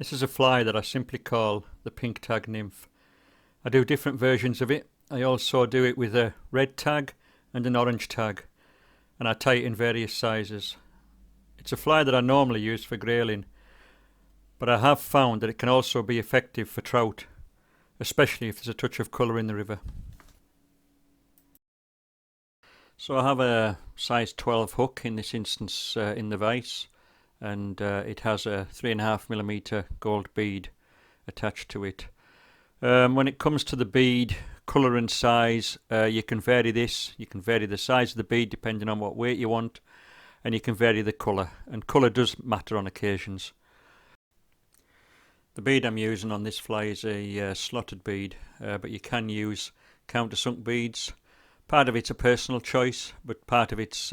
This is a fly that I simply call the Pink Tag Nymph. I do different versions of it. I also do it with a red tag and an orange tag, and I tie it in various sizes. It's a fly that I normally use for grayling, but I have found that it can also be effective for trout, especially if there's a touch of colour in the river. So I have a size 12 hook in this instance in the vise, and it has a 3.5mm gold bead attached to it. When it comes to the bead colour and size, you can vary this. You can vary the size of the bead depending on what weight you want, and you can vary the colour, and colour does matter on occasions. The bead I'm using on this fly is a slotted bead, but you can use countersunk beads. Part of it's a personal choice, but part of it's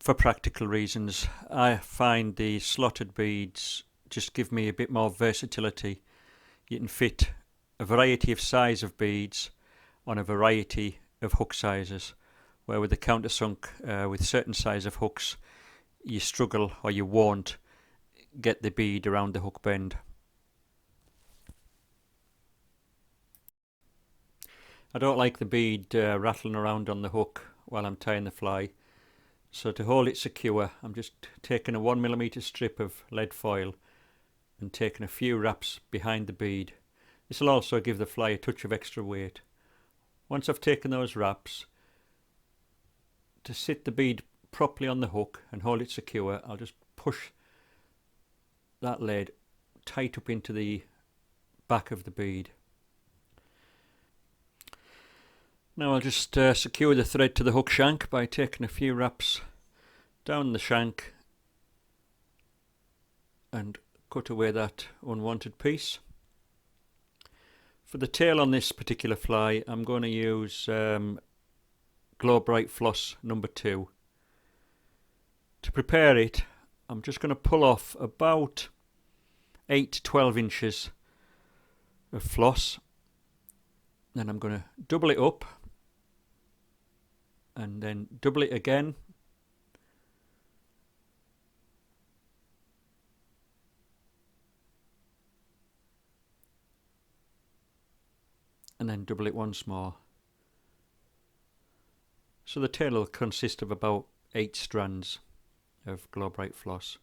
for practical reasons. I find the slotted beads just give me a bit more versatility. You can fit a variety of size of beads on a variety of hook sizes, where with the countersunk with certain size of hooks you struggle, or you won't get the bead around the hook bend. I don't like the bead rattling around on the hook while I'm tying the fly, so to hold it secure I'm just taking a 1mm strip of lead foil and taking a few wraps behind the bead. This will also give the fly a touch of extra weight. Once I've taken those wraps, to sit the bead properly on the hook and hold it secure, I'll just push that lead tight up into the back of the bead. Now I'll just secure the thread to the hook shank by taking a few wraps down the shank and cut away that unwanted piece. For the tail on this particular fly, I'm going to use Glo-brite floss number 2. To prepare it, I'm just going to pull off about 8 to 12 inches of floss. Then I'm going to double it up and then double it again. And then double it once more. So the tail will consist of about 8 strands of Glo-brite floss.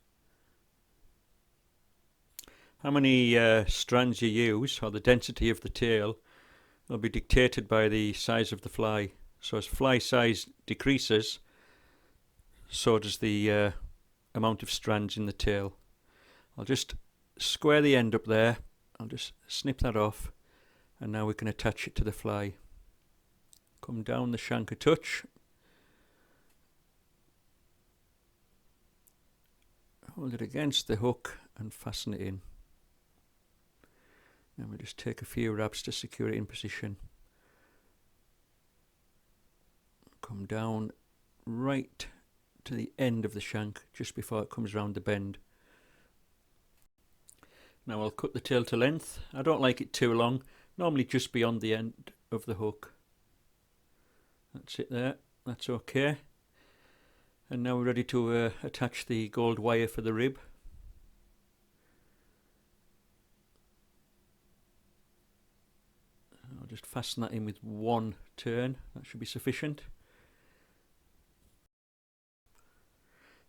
How many strands you use, or the density of the tail, will be dictated by the size of the fly. So as fly size decreases, so does the amount of strands in the tail. I'll just square the end up there. I'll just snip that off, and now we can attach it to the fly. Come down the shank a touch, hold it against the hook and fasten it in. And we'll just take a few wraps to secure it in position. Come down right to the end of the shank just before it comes round the bend. Now I'll cut the tail to length. I don't like it too long, normally just beyond the end of the hook. That's it there, that's okay. And now we're ready to attach the gold wire for the rib. I'll just fasten that in with one turn, that should be sufficient.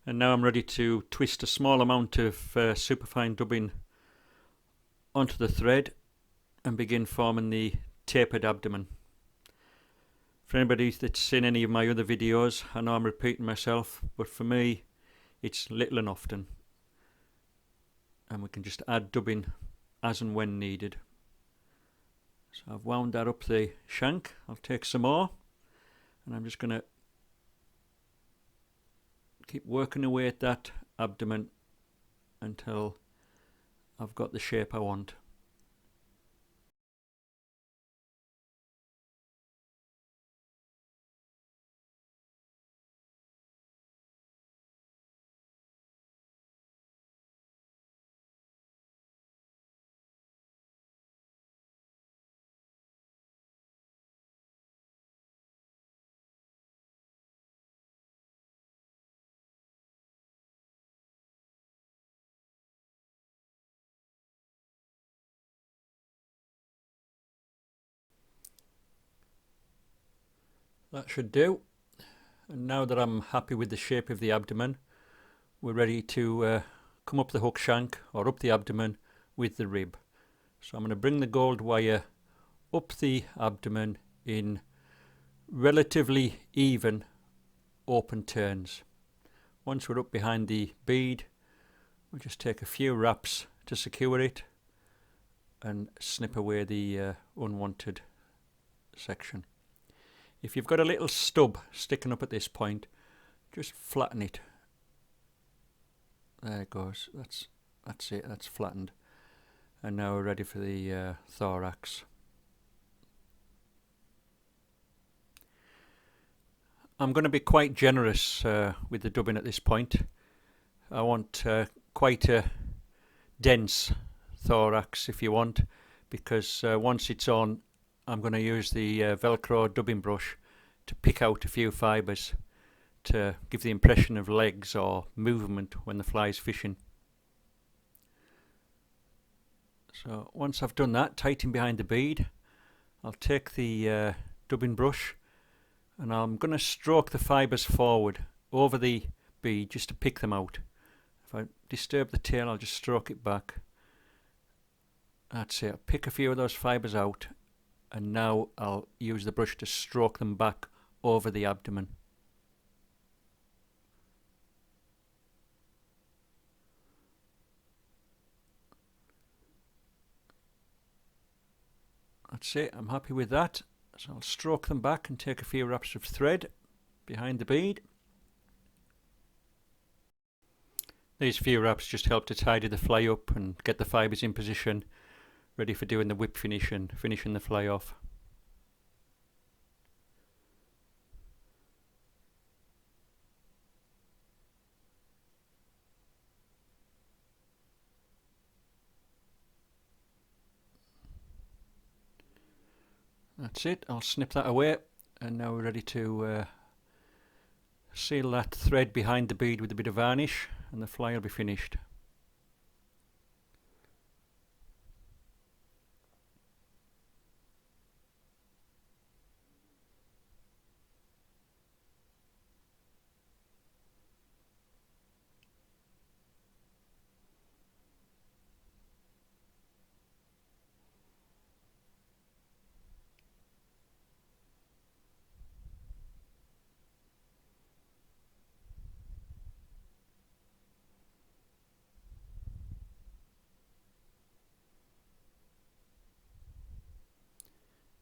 And now I'm ready to twist a small amount of superfine dubbing onto the thread and begin forming the tapered abdomen. For anybody that's seen any of my other videos, I know I'm repeating myself, but for me it's little and often, and we can just add dubbing as and when needed. So I've wound that up the shank. I'll take some more, and I'm just going to keep working away at that abdomen until I've got the shape I want. That should do. And now that I'm happy with the shape of the abdomen, we're ready to come up the hook shank or up the abdomen with the rib. So I'm going to bring the gold wire up the abdomen in relatively even open turns. Once we're up behind the bead, we'll just take a few wraps to secure it and snip away the unwanted section. If you've got a little stub sticking up at this point, just flatten it. There it goes. That's it. That's flattened. And now we're ready for the thorax. I'm going to be quite generous with the dubbing at this point. I want quite a dense thorax if you want, because once it's on, I'm going to use the Velcro dubbing brush to pick out a few fibres to give the impression of legs or movement when the fly is fishing. So once I've done that, tighten behind the bead, I'll take the dubbing brush and I'm going to stroke the fibres forward over the bead just to pick them out. If I disturb the tail, I'll just stroke it back. That's it. I'll pick a few of those fibres out, and now I'll use the brush to stroke them back over the abdomen. That's it. I'm happy with that. So I'll stroke them back and take a few wraps of thread behind the bead. These few wraps just help to tidy the fly up and get the fibres in position, ready for doing the whip finish and finishing the fly off. That's it. I'll snip that away, and now we're ready to seal that thread behind the bead with a bit of varnish, and the fly will be finished.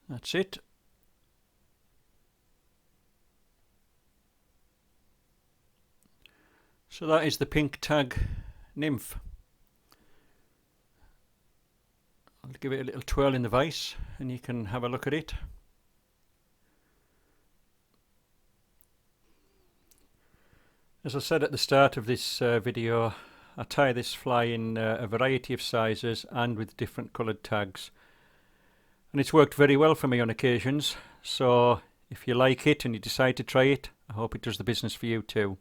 That's it. So that is the Pink Tag Nymph. I'll give it a little twirl in the vise and you can have a look at it. As I said at the start of this video, I tie this fly in a variety of sizes and with different coloured tags. And it's worked very well for me on occasions, so if you like it and you decide to try it, I hope it does the business for you too.